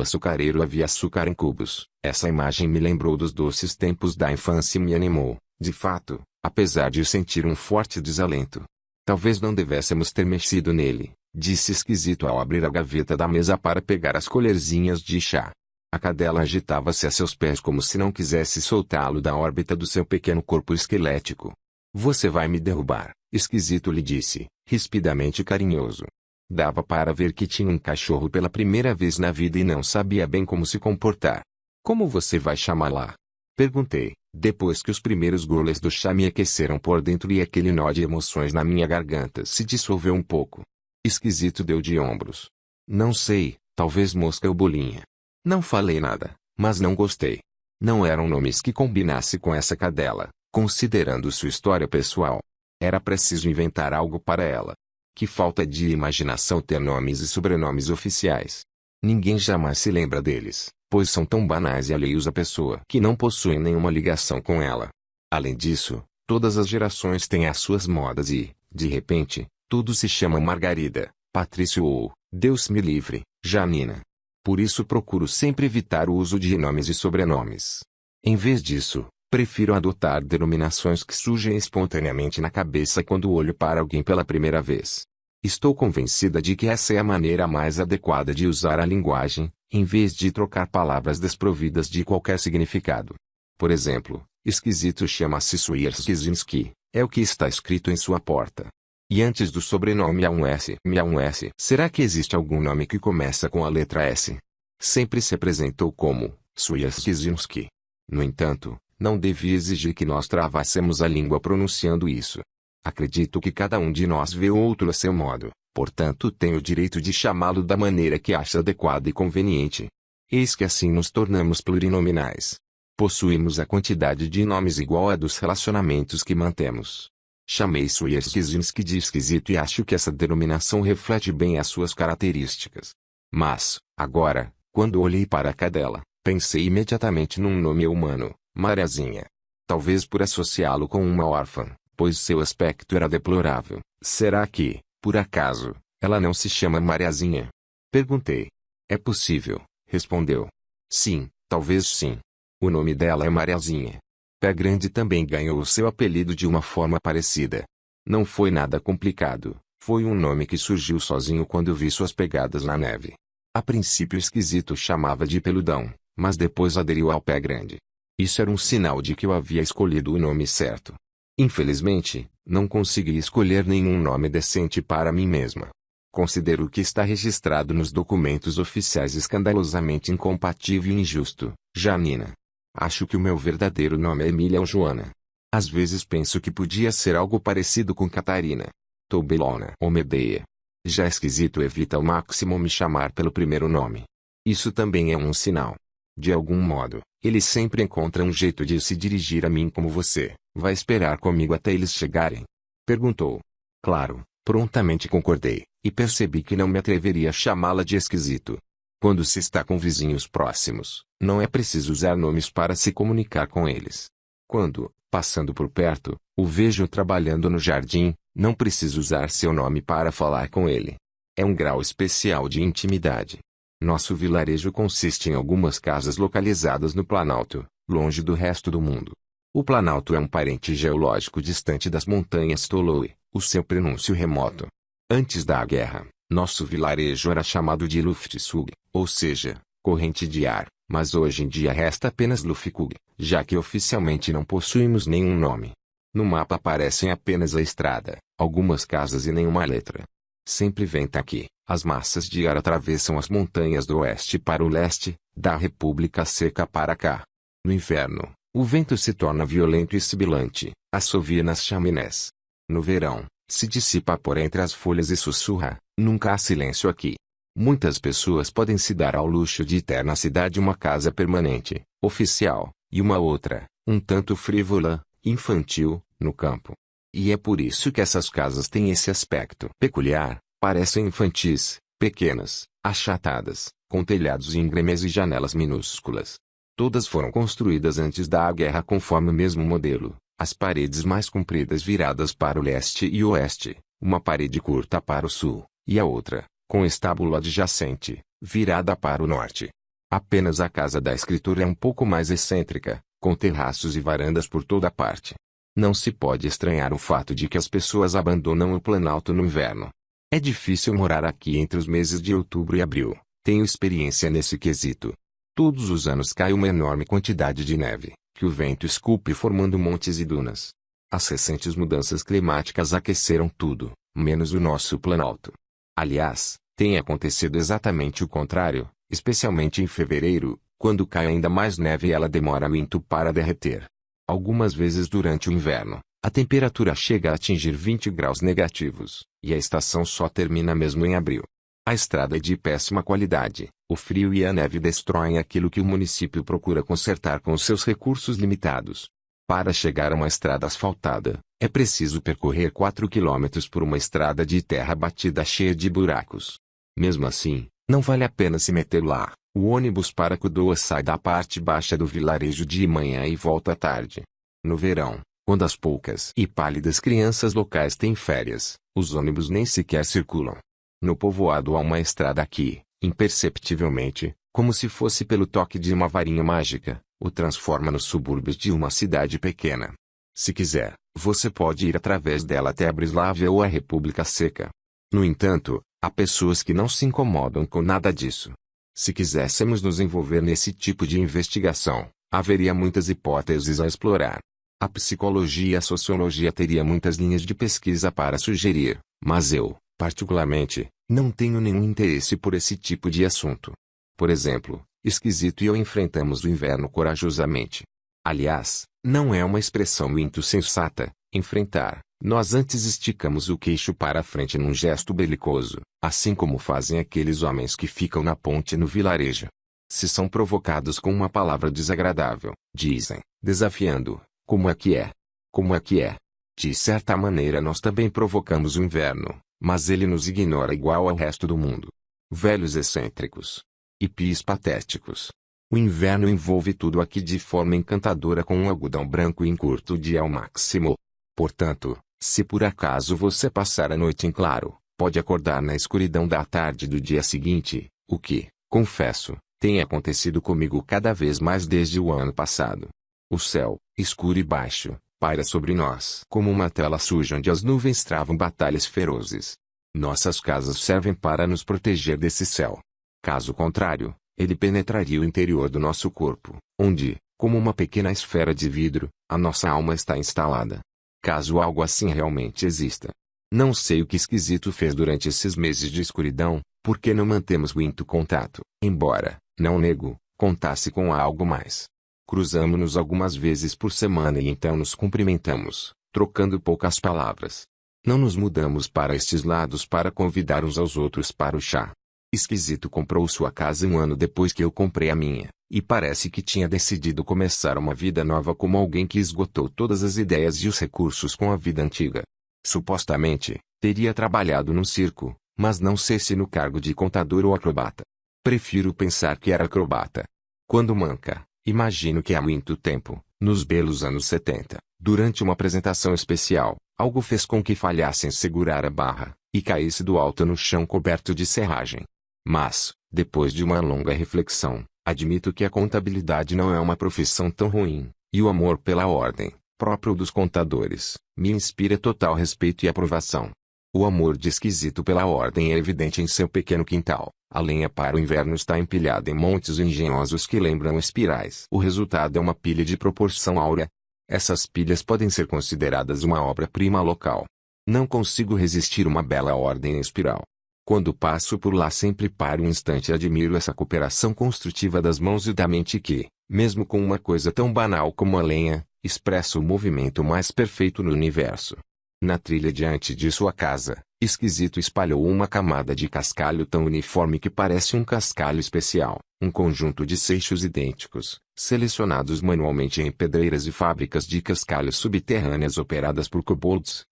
açucareiro havia açúcar em cubos. Essa imagem me lembrou dos doces tempos da infância e me animou, de fato, apesar de sentir um forte desalento. Talvez não devêssemos ter mexido nele, disse esquisito ao abrir a gaveta da mesa para pegar as colherzinhas de chá. A cadela agitava-se a seus pés como se não quisesse soltá-lo da órbita do seu pequeno corpo esquelético. Você vai me derrubar, esquisito lhe disse, rispidamente carinhoso. Dava para ver que tinha um cachorro pela primeira vez na vida e não sabia bem como se comportar. Como você vai chamá-la? Perguntei, depois que os primeiros goles do chá me aqueceram por dentro e aquele nó de emoções na minha garganta se dissolveu um pouco. Esquisito deu de ombros. Não sei, talvez Mosca ou Bolinha. Não falei nada, mas não gostei. Não eram nomes que combinasse com essa cadela, considerando sua história pessoal. Era preciso inventar algo para ela. Que falta de imaginação ter nomes e sobrenomes oficiais. Ninguém jamais se lembra deles, pois são tão banais e alheios à pessoa que não possuem nenhuma ligação com ela. Além disso, todas as gerações têm as suas modas e, de repente, tudo se chama Margarida, Patrício ou, Deus me livre, Janina. Por isso procuro sempre evitar o uso de nomes e sobrenomes. Em vez disso, prefiro adotar denominações que surgem espontaneamente na cabeça quando olho para alguém pela primeira vez. Estou convencida de que essa é a maneira mais adequada de usar a linguagem, em vez de trocar palavras desprovidas de qualquer significado. Por exemplo, esquisito chama-se Swierczynski, é o que está escrito em sua porta. E antes do sobrenome há um S. Será que existe algum nome que começa com a letra S? Sempre se apresentou como Swierczynski. No entanto, não devia exigir que nós travassemos a língua pronunciando isso. Acredito que cada um de nós vê o outro a seu modo, portanto tenho o direito de chamá-lo da maneira que acha adequada e conveniente. Eis que assim nos tornamos plurinominais. Possuímos a quantidade de nomes igual à dos relacionamentos que mantemos. Chamei Swierczynski de esquisito e acho que essa denominação reflete bem as suas características. Mas, agora, quando olhei para a cadela, pensei imediatamente num nome humano, Mariazinha. Talvez por associá-lo com uma órfã, pois seu aspecto era deplorável. Será que, por acaso, ela não se chama Mariazinha? Perguntei. É possível, respondeu. Sim, talvez sim. O nome dela é Mariazinha. Pé Grande também ganhou o seu apelido de uma forma parecida. Não foi nada complicado, foi um nome que surgiu sozinho quando vi suas pegadas na neve. A princípio esquisito chamava de Peludão, mas depois aderiu ao Pé Grande. Isso era um sinal de que eu havia escolhido o nome certo. Infelizmente, não consegui escolher nenhum nome decente para mim mesma. Considero que está registrado nos documentos oficiais escandalosamente incompatível e injusto, Janina. Acho que o meu verdadeiro nome é Emília ou Joana. Às vezes penso que podia ser algo parecido com Catarina, Tobelona ou Medeia. Já esquisito evita ao máximo me chamar pelo primeiro nome. Isso também é um sinal. De algum modo, ele sempre encontra um jeito de se dirigir a mim como você. Vai esperar comigo até eles chegarem? Perguntou. Claro, prontamente concordei, e percebi que não me atreveria a chamá-la de esquisito. Quando se está com vizinhos próximos, não é preciso usar nomes para se comunicar com eles. Quando, passando por perto, o vejo trabalhando no jardim, não preciso usar seu nome para falar com ele. É um grau especial de intimidade. Nosso vilarejo consiste em algumas casas localizadas no Planalto, longe do resto do mundo. O Planalto é um parente geológico distante das montanhas Toloi, o seu prenúncio remoto. Antes da guerra, nosso vilarejo era chamado de Luftzug, ou seja, corrente de ar, mas hoje em dia resta apenas Luftkug, já que oficialmente não possuímos nenhum nome. No mapa aparecem apenas a estrada, algumas casas e nenhuma letra. Sempre venta aqui, as massas de ar atravessam as montanhas do oeste para o leste, da República Seca para cá. No inverno, o vento se torna violento e sibilante, assovia nas chaminés. No verão, se dissipa por entre as folhas e sussurra, nunca há silêncio aqui. Muitas pessoas podem se dar ao luxo de ter na cidade uma casa permanente, oficial, e uma outra, um tanto frívola, infantil, no campo. E é por isso que essas casas têm esse aspecto peculiar, parecem infantis, pequenas, achatadas, com telhados íngremes e janelas minúsculas. Todas foram construídas antes da guerra conforme o mesmo modelo, as paredes mais compridas viradas para o leste e oeste, uma parede curta para o sul, e a outra, com estábulo adjacente, virada para o norte. Apenas a casa da escritora é um pouco mais excêntrica, com terraços e varandas por toda parte. Não se pode estranhar o fato de que as pessoas abandonam o Planalto no inverno. É difícil morar aqui entre os meses de outubro e abril, tenho experiência nesse quesito. Todos os anos cai uma enorme quantidade de neve, que o vento esculpe formando montes e dunas. As recentes mudanças climáticas aqueceram tudo, menos o nosso Planalto. Aliás, tem acontecido exatamente o contrário, especialmente em fevereiro, quando cai ainda mais neve e ela demora muito para derreter. Algumas vezes durante o inverno, a temperatura chega a atingir 20 graus negativos, e a estação só termina mesmo em abril. A estrada é de péssima qualidade, o frio e a neve destroem aquilo que o município procura consertar com seus recursos limitados. Para chegar a uma estrada asfaltada, é preciso percorrer 4 quilômetros por uma estrada de terra batida cheia de buracos. Mesmo assim, não vale a pena se meter lá. O ônibus para Kudoa sai da parte baixa do vilarejo de manhã e volta à tarde. No verão, quando as poucas e pálidas crianças locais têm férias, os ônibus nem sequer circulam. No povoado há uma estrada que, imperceptivelmente, como se fosse pelo toque de uma varinha mágica, o transforma nos subúrbios de uma cidade pequena. Se quiser, você pode ir através dela até a Breslávia ou a República Seca. No entanto, há pessoas que não se incomodam com nada disso. Se quiséssemos nos envolver nesse tipo de investigação, haveria muitas hipóteses a explorar. A psicologia e a sociologia teriam muitas linhas de pesquisa para sugerir, mas eu, particularmente, não tenho nenhum interesse por esse tipo de assunto. Por exemplo, Esquisito e eu enfrentamos o inverno corajosamente. Aliás, não é uma expressão muito sensata, enfrentar. Nós antes esticamos o queixo para a frente num gesto belicoso, assim como fazem aqueles homens que ficam na ponte no vilarejo. Se são provocados com uma palavra desagradável, dizem, desafiando, como é que é? Como é que é? De certa maneira nós também provocamos o inverno, mas ele nos ignora igual ao resto do mundo. Velhos excêntricos. Hippies patéticos. O inverno envolve tudo aqui de forma encantadora com um algodão branco e encurta o dia ao máximo. Portanto, se por acaso você passar a noite em claro, pode acordar na escuridão da tarde do dia seguinte, o que, confesso, tem acontecido comigo cada vez mais desde o ano passado. O céu, escuro e baixo, paira sobre nós como uma tela suja onde as nuvens travam batalhas ferozes. Nossas casas servem para nos proteger desse céu. Caso contrário, ele penetraria o interior do nosso corpo, onde, como uma pequena esfera de vidro, a nossa alma está instalada. Caso algo assim realmente exista. Não sei o que Esquisito fez durante esses meses de escuridão, porque não mantemos muito contato, embora, não nego, contasse com algo mais. Cruzamo-nos algumas vezes por semana e então nos cumprimentamos, trocando poucas palavras. Não nos mudamos para estes lados para convidar uns aos outros para o chá. Esquisito comprou sua casa um ano depois que eu comprei a minha, e parece que tinha decidido começar uma vida nova como alguém que esgotou todas as ideias e os recursos com a vida antiga. Supostamente, teria trabalhado num circo, mas não sei se no cargo de contador ou acrobata. Prefiro pensar que era acrobata. Quando manca, imagino que há muito tempo, nos belos anos 70, durante uma apresentação especial, algo fez com que falhasse em segurar a barra, e caísse do alto no chão coberto de serragem. Mas, depois de uma longa reflexão, admito que a contabilidade não é uma profissão tão ruim, e o amor pela ordem, próprio dos contadores, me inspira total respeito e aprovação. O amor de Esquisito pela ordem é evidente em seu pequeno quintal. A lenha para o inverno está empilhada em montes engenhosos que lembram espirais. O resultado é uma pilha de proporção áurea. Essas pilhas podem ser consideradas uma obra-prima local. Não consigo resistir uma bela ordem em espiral. Quando passo por lá sempre paro um instante e admiro essa cooperação construtiva das mãos e da mente que, mesmo com uma coisa tão banal como a lenha, expressa o movimento mais perfeito no universo. Na trilha diante de sua casa, Esquisito espalhou uma camada de cascalho tão uniforme que parece um cascalho especial, um conjunto de seixos idênticos, selecionados manualmente em pedreiras e fábricas de cascalhos subterrâneas operadas por kobolds.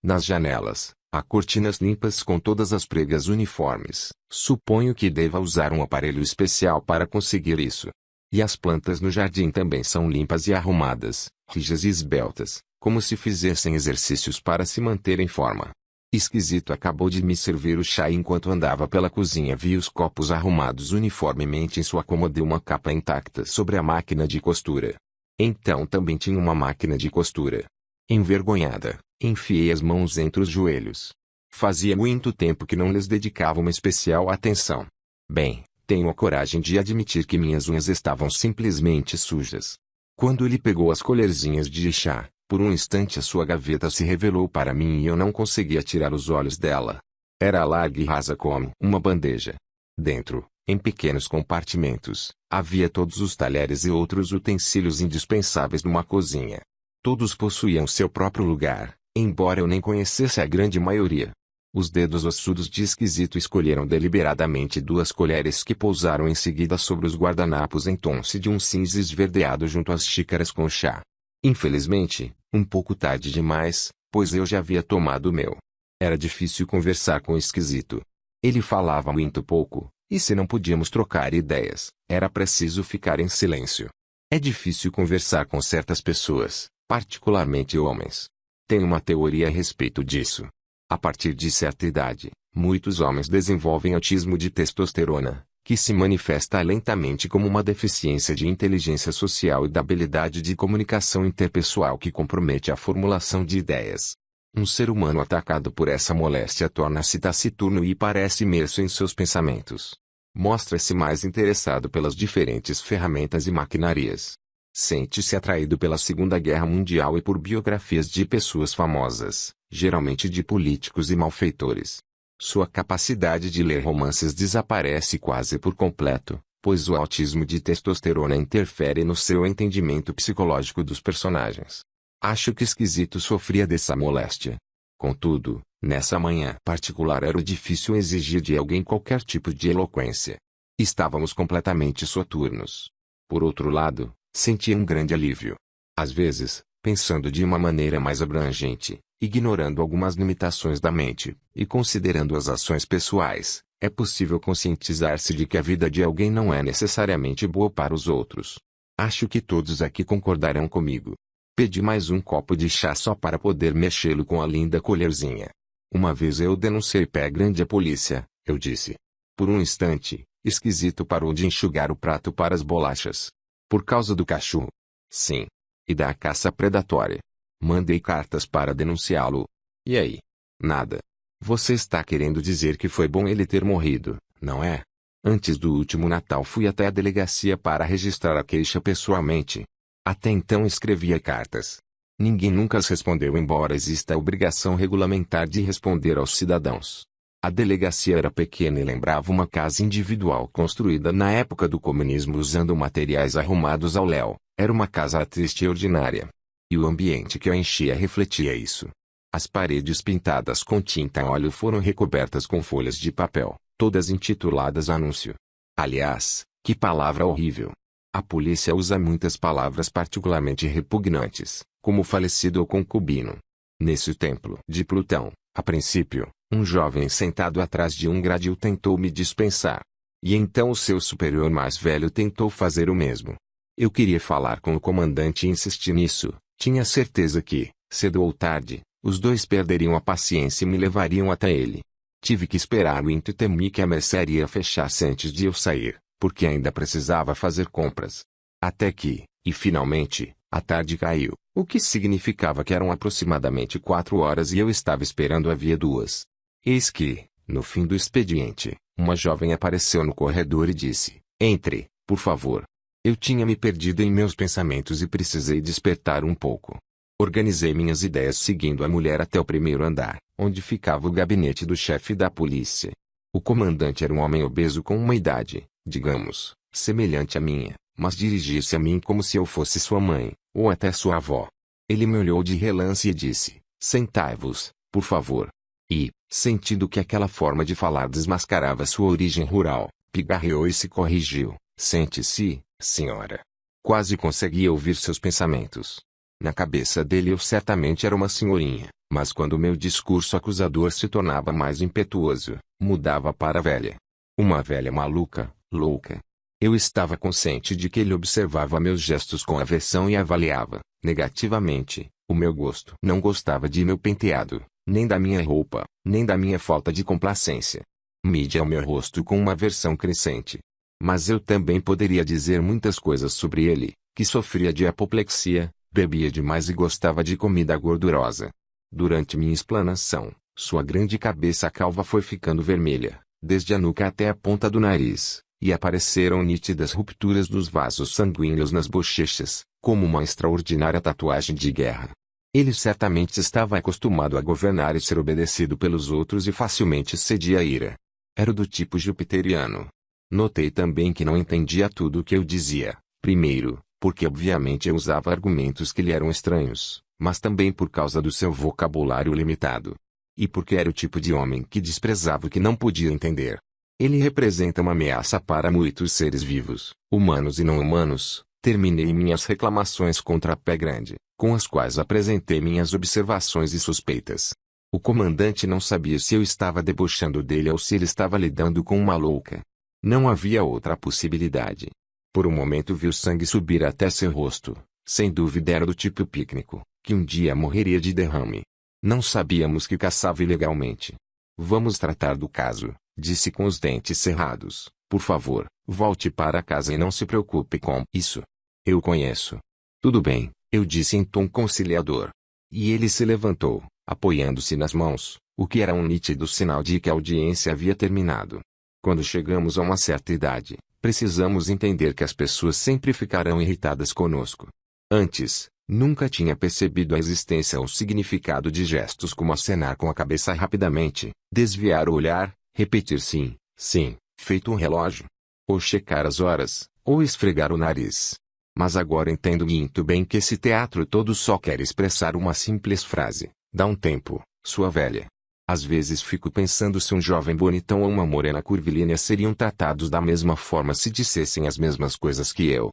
Nas janelas, há cortinas limpas com todas as pregas uniformes. Suponho que deva usar um aparelho especial para conseguir isso. E as plantas no jardim também são limpas e arrumadas, rijas e esbeltas, como se fizessem exercícios para se manter em forma. Esquisito acabou de me servir o chá e enquanto andava pela cozinha vi os copos arrumados uniformemente em sua cômoda e uma capa intacta sobre a máquina de costura. Então também tinha uma máquina de costura. Envergonhada, enfiei as mãos entre os joelhos. Fazia muito tempo que não lhes dedicava uma especial atenção. Bem, tenho a coragem de admitir que minhas unhas estavam simplesmente sujas. Quando ele pegou as colherzinhas de chá, por um instante a sua gaveta se revelou para mim e eu não conseguia tirar os olhos dela. Era larga e rasa como uma bandeja. Dentro, em pequenos compartimentos, havia todos os talheres e outros utensílios indispensáveis numa cozinha. Todos possuíam seu próprio lugar, embora eu nem conhecesse a grande maioria. Os dedos ossudos de Esquisito escolheram deliberadamente 2 colheres que pousaram em seguida sobre os guardanapos em tom-se de um cinza esverdeado junto às xícaras com chá. Infelizmente, um pouco tarde demais, pois eu já havia tomado o meu. Era difícil conversar com o Esquisito. Ele falava muito pouco, e se não podíamos trocar ideias, era preciso ficar em silêncio. É difícil conversar com certas pessoas, particularmente homens. Tenho uma teoria a respeito disso. A partir de certa idade, muitos homens desenvolvem autismo de testosterona, que se manifesta lentamente como uma deficiência de inteligência social e da habilidade de comunicação interpessoal que compromete a formulação de ideias. Um ser humano atacado por essa moléstia torna-se taciturno e parece imerso em seus pensamentos. Mostra-se mais interessado pelas diferentes ferramentas e maquinarias. Sente-se atraído pela Segunda Guerra Mundial e por biografias de pessoas famosas, geralmente de políticos e malfeitores. Sua capacidade de ler romances desaparece quase por completo, pois o autismo de testosterona interfere no seu entendimento psicológico dos personagens. Acho que Esquisito sofria dessa moléstia. Contudo, nessa manhã particular era difícil exigir de alguém qualquer tipo de eloquência. Estávamos completamente soturnos. Por outro lado, sentia um grande alívio. Às vezes, pensando de uma maneira mais abrangente, ignorando algumas limitações da mente, e considerando as ações pessoais, é possível conscientizar-se de que a vida de alguém não é necessariamente boa para os outros. Acho que todos aqui concordarão comigo. Pedi mais um copo de chá só para poder mexê-lo com a linda colherzinha. Uma vez eu denunciei pé grande à polícia, eu disse. Por um instante, Esquisito parou de enxugar o prato para as bolachas. Por causa do cachorro. Sim. E da caça predatória. Mandei cartas para denunciá-lo. E aí? Nada. Você está querendo dizer que foi bom ele ter morrido, não é? Antes do último Natal fui até a delegacia para registrar a queixa pessoalmente. Até então escrevia cartas. Ninguém nunca as respondeu, embora exista a obrigação regulamentar de responder aos cidadãos. A delegacia era pequena e lembrava uma casa individual construída na época do comunismo usando materiais arrumados ao léu. Era uma casa triste e ordinária. E o ambiente que a enchia refletia isso. As paredes pintadas com tinta a óleo foram recobertas com folhas de papel, todas intituladas anúncio. Aliás, que palavra horrível! A polícia usa muitas palavras particularmente repugnantes, como falecido ou concubino. Nesse templo de Plutão, a princípio, um jovem sentado atrás de um gradil tentou me dispensar. E então o seu superior mais velho tentou fazer o mesmo. Eu queria falar com o comandante e insistir nisso. Tinha certeza que, cedo ou tarde, os dois perderiam a paciência e me levariam até ele. Tive que esperar muito e temi que a mercearia fechasse antes de eu sair, porque ainda precisava fazer compras. Até que, e finalmente, a tarde caiu, o que significava que eram aproximadamente 4 horas e eu estava esperando havia 2. Eis que, no fim do expediente, uma jovem apareceu no corredor e disse: "Entre, por favor." Eu tinha me perdido em meus pensamentos e precisei despertar um pouco. Organizei minhas ideias seguindo a mulher até o primeiro andar, onde ficava o gabinete do chefe da polícia. O comandante era um homem obeso com uma idade, digamos, semelhante à minha, mas dirigia-se a mim como se eu fosse sua mãe, ou até sua avó. Ele me olhou de relance e disse: "Sentai-vos, por favor." E, sentindo que aquela forma de falar desmascarava sua origem rural, pigarreou e se corrigiu: "Sente-se, senhora." Quase conseguia ouvir seus pensamentos. Na cabeça dele eu certamente era uma senhorinha, mas quando meu discurso acusador se tornava mais impetuoso, mudava para velha. Uma velha maluca, louca. Eu estava consciente de que ele observava meus gestos com aversão e avaliava, Negativamente, o meu gosto. Não gostava de meu penteado, nem da minha roupa, nem da minha falta de complacência. Media o meu rosto com uma aversão crescente. Mas eu também poderia dizer muitas coisas sobre ele, que sofria de apoplexia, bebia demais e gostava de comida gordurosa. Durante minha explanação, sua grande cabeça calva foi ficando vermelha, desde a nuca até a ponta do nariz, e apareceram nítidas rupturas dos vasos sanguíneos nas bochechas, como uma extraordinária tatuagem de guerra. Ele certamente estava acostumado a governar e ser obedecido pelos outros e facilmente cedia à ira. Era do tipo jupiteriano. Notei também que não entendia tudo o que eu dizia, primeiro, porque obviamente eu usava argumentos que lhe eram estranhos, mas também por causa do seu vocabulário limitado. E porque era o tipo de homem que desprezava o que não podia entender. Ele representa uma ameaça para muitos seres vivos, humanos e não humanos. Terminei minhas reclamações contra a Pé Grande, com as quais apresentei minhas observações e suspeitas. O comandante não sabia se eu estava debochando dele ou se ele estava lidando com uma louca. Não havia outra possibilidade. Por um momento vi o sangue subir até seu rosto. Sem dúvida era do tipo pícnico, que um dia morreria de derrame. Não sabíamos que caçava ilegalmente. Vamos tratar do caso, disse com os dentes cerrados. Por favor, volte para casa e não se preocupe com isso. Eu conheço. Tudo bem, eu disse em tom conciliador. E ele se levantou, apoiando-se nas mãos, o que era um nítido sinal de que a audiência havia terminado. Quando chegamos a uma certa idade, precisamos entender que as pessoas sempre ficarão irritadas conosco. Antes, nunca tinha percebido a existência ou significado de gestos como acenar com a cabeça rapidamente, desviar o olhar, repetir sim, sim, feito um relógio, ou checar as horas, ou esfregar o nariz. Mas agora entendo muito bem que esse teatro todo só quer expressar uma simples frase: dá um tempo, sua velha. Às vezes fico pensando se um jovem bonitão ou uma morena curvilínea seriam tratados da mesma forma se dissessem as mesmas coisas que eu.